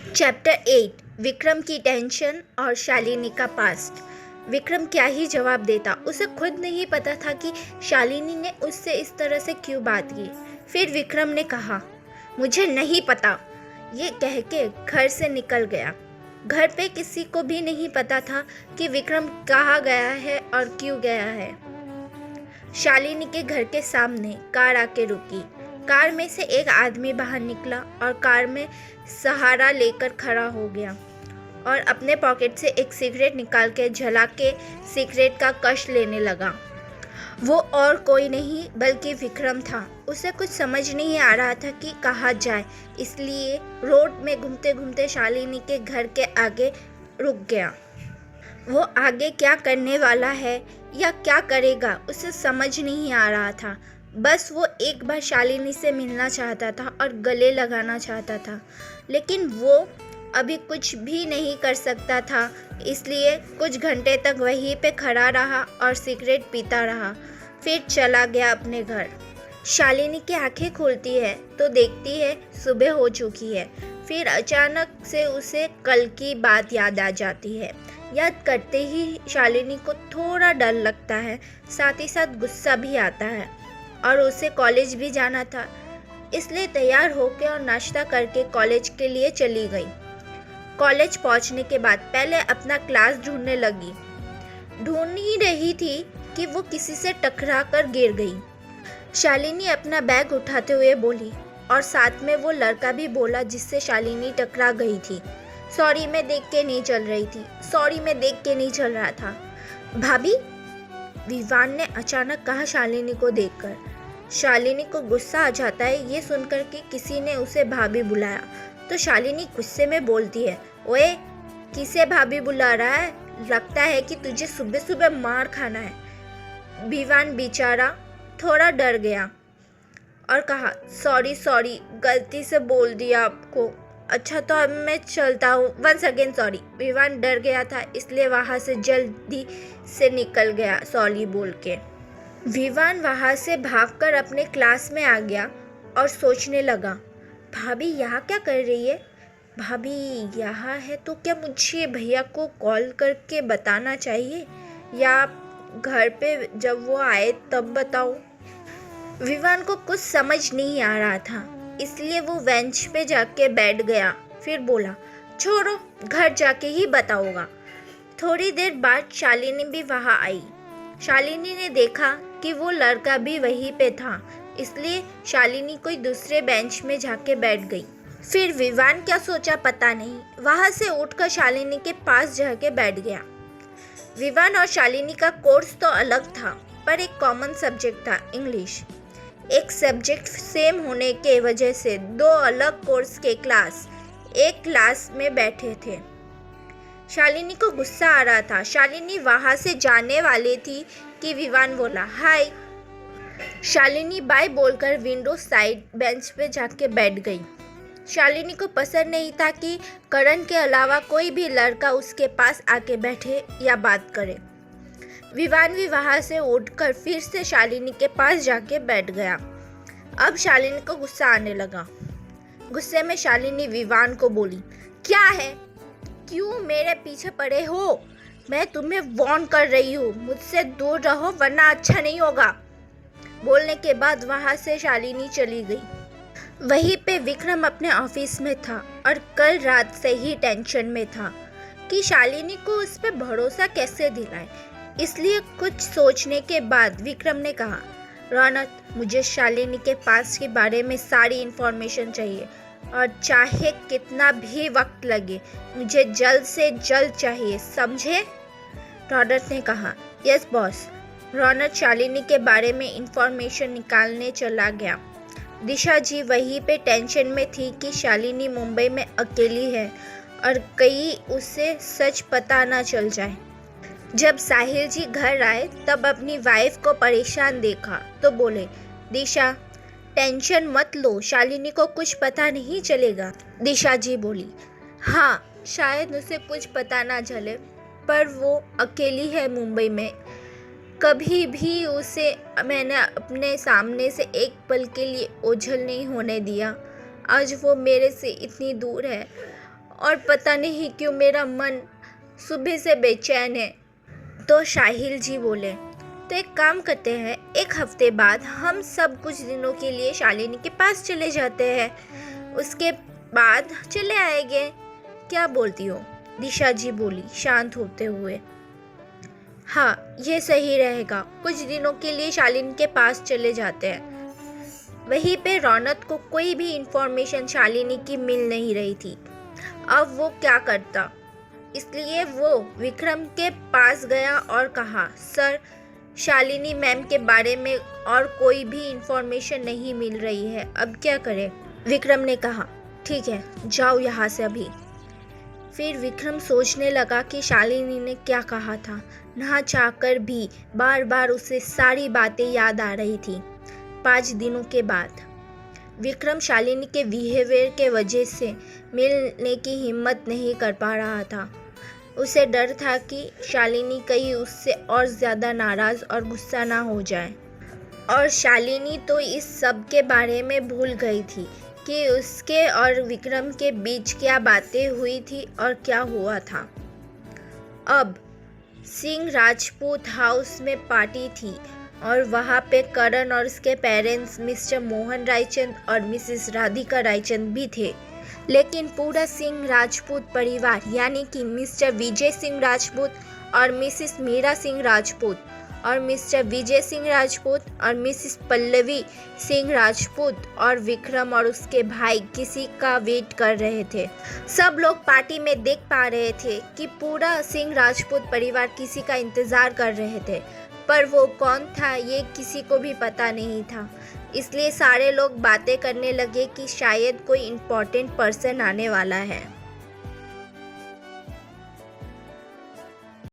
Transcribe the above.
Chapter 8 Vikram की tension और शालिनी का पास्ट। विक्रम क्या ही जवाब देता। उसे खुद नहीं पता था कि शालिनी ने उससे इस तरह से क्यों बात की। फिर विक्रम ने कहा, मुझे नहीं पता। ये कह के घर से निकल गया। घर पे किसी को भी नहीं पता था कि विक्रम कहाँ गया है और क्यों गया है। शालिनी के घर के सामने कार आके रुकी। कार में से एक आदमी बाहर निकला और कार में सहारा लेकर खड़ा हो गया और अपने पॉकेट से एक सिगरेट निकाल के जला के सिगरेट का कश लेने लगा। वो और कोई नहीं बल्कि विक्रम था। उसे कुछ समझ नहीं आ रहा था कि कहाँ जाए, इसलिए रोड में घूमते घूमते शालिनी के घर के आगे रुक गया। वो आगे क्या करने वाला है या क्या करेगा उसे समझ नहीं आ रहा था। बस वो एक बार शालिनी से मिलना चाहता था और गले लगाना चाहता था, लेकिन वो अभी कुछ भी नहीं कर सकता था, इसलिए कुछ घंटे तक वहीं पे खड़ा रहा और सिगरेट पीता रहा। फिर चला गया अपने घर। शालिनी की आंखें खुलती है तो देखती है सुबह हो चुकी है। फिर अचानक से उसे कल की बात याद आ जाती है। याद करते ही शालिनी को थोड़ा डर लगता है, साथ ही साथ गुस्सा भी आता है। और उसे कॉलेज भी जाना था, इसलिए तैयार होकर और नाश्ता करके कॉलेज के लिए चली गई। कॉलेज पहुंचने के बाद पहले अपना क्लास ढूंढने लगी। ढूंढ ही रही थी कि वो किसी से टकरा कर गिर गई। शालिनी अपना बैग उठाते हुए बोली और साथ में वो लड़का भी बोला जिससे शालिनी टकरा गई थी, सॉरी मैं देख के नहीं चल रही थी, सॉरी मैं देख के नहीं चल रहा था। भाभी, विवान ने अचानक कहा शालिनी को देखकर। शालिनी को गुस्सा आ जाता है ये सुनकर कि किसी ने उसे भाभी बुलाया, तो शालिनी गुस्से में बोलती है, ओए किसे भाभी बुला रहा है? लगता है कि तुझे सुबह सुबह मार खाना है। विवान बेचारा थोड़ा डर गया और कहा, सॉरी गलती से बोल दिया आपको। अच्छा तो अब मैं चलता हूँ, वंस अगेन सॉरी। विवान डर गया था इसलिए वहाँ से जल्दी से निकल गया सॉरी बोल के। विवान वहाँ से भागकर अपने क्लास में आ गया और सोचने लगा, भाभी यहाँ क्या कर रही है? भाभी यहाँ है तो क्या मुझे भैया को कॉल करके बताना चाहिए या घर पे जब वो आए तब बताऊँ? विवान को कुछ समझ नहीं आ रहा था, इसलिए वो बेंच पे जाके बैठ गया। फिर बोला, छोड़ो घर जाके ही बताऊंगा। थोड़ी देर बाद शालिनी भी वहाँ आई। शालिनी ने देखा कि वो लड़का भी वहीं पे था, इसलिए शालिनी कोई दूसरे बेंच में जाके बैठ गई। फिर विवान क्या सोचा पता नहीं, वहाँ से उठकर शालिनी के पास जाके बैठ गया। विवान और शालिनी का कोर्स तो अलग था, पर एक कॉमन सब्जेक्ट था, इंग्लिश। एक सब्जेक्ट सेम होने के वजह से दो अलग कोर्स के क्लास एक क्लास में बैठे थे। शालिनी को गुस्सा आ रहा था। शालिनी वहाँ से जाने वाली थी कि विवान बोला, हाय। शालिनी बाय बोलकर विंडो साइड बेंच पे जाके बैठ गई। शालिनी को पसंद नहीं था कि करण के अलावा कोई भी लड़का उसके पास आके बैठे या बात करे। विवान भी वहाँ से उठकर फिर से शालिनी के पास जाके बैठ गया। अब शालिनी को गुस्सा आने लगा। गुस्से में शालिनी विवान को बोली, क्या है, क्यों मेरे पीछे पड़े हो? मैं तुम्हें वार्न कर रही हूँ, मुझसे दूर रहो वरना अच्छा नहीं होगा। बोलने के बाद वहाँ से शालिनी चली गई। वहीं पे विक्रम अपने ऑफिस में था और कल रात से ही टेंशन में था कि शालिनी को उस पर भरोसा कैसे दिलाए। इसलिए कुछ सोचने के बाद विक्रम ने कहा, रौनक, मुझे शालिनी के पास के बारे में सारी इन्फॉर्मेशन चाहिए और चाहे कितना भी वक्त लगे, मुझे जल्द से जल्द चाहिए, समझे? रौनक ने कहा, यस बॉस। रौनक शालिनी के बारे में इन्फॉर्मेशन निकालने चला गया। दिशा जी वहीं पे टेंशन में थी कि शालिनी मुंबई में अकेली है और कहीं उसे सच पता ना चल जाए। जब साहिल जी घर आए तब अपनी वाइफ को परेशान देखा तो बोले, दिशा टेंशन मत लो, शालिनी को कुछ पता नहीं चलेगा। दिशा जी बोली, हाँ शायद उसे कुछ पता ना चले, पर वो अकेली है मुंबई में। कभी भी उसे मैंने अपने सामने से एक पल के लिए ओझल नहीं होने दिया। आज वो मेरे से इतनी दूर है और पता नहीं क्यों मेरा मन सुबह से बेचैन है। तो साहिल जी बोले, तो एक काम करते हैं, एक हफ्ते बाद हम सब कुछ दिनों के लिए शालिनी के पास चले जाते हैं, उसके बाद चले आएंगे। क्या बोलती हो? दिशा जी बोली शांत होते हुए। हाँ, ये सही रहेगा, कुछ दिनों के लिए शालिनी के पास चले जाते हैं। वहीं पे रौनक को कोई भी इंफॉर्मेशन शालिनी की मिल नहीं रही थी। अब वो क्या करता, इसलिए वो विक्रम के पास गया और कहा, सर, शालिनी मैम के बारे में और कोई भी इंफॉर्मेशन नहीं मिल रही है, अब क्या करें? विक्रम ने कहा, ठीक है, जाओ यहाँ से अभी। फिर विक्रम सोचने लगा कि शालिनी ने क्या कहा था। ना चाहकर भी बार बार उसे सारी बातें याद आ रही थी। 5 दिनों के बाद विक्रम शालिनी के बिहेवियर के वजह से मिलने की हिम्मत नहीं कर पा रहा था। उसे डर था कि शालिनी कहीं उससे और ज़्यादा नाराज़ और गुस्सा ना हो जाए। और शालिनी तो इस सब के बारे में भूल गई थी कि उसके और विक्रम के बीच क्या बातें हुई थी और क्या हुआ था। अब सिंह राजपूत हाउस में पार्टी थी और वहाँ पे करण और उसके पेरेंट्स मिस्टर मोहन रायचंद और मिसेस राधिका रायचंद भी थे। लेकिन पूरा सिंह राजपूत परिवार यानी कि मिस्टर विजय सिंह राजपूत और मिसेस मीरा सिंह राजपूत और मिस्टर विजय सिंह राजपूत और मिसेस पल्लवी सिंह राजपूत और विक्रम और उसके भाई किसी का वेट कर रहे थे। सब लोग पार्टी में देख पा रहे थे कि पूरा सिंह राजपूत परिवार किसी का इंतज़ार कर रहे थे, पर वो कौन था ये किसी को भी पता नहीं था। इसलिए सारे लोग बातें करने लगे कि शायद कोई इम्पोर्टेंट पर्सन आने वाला है।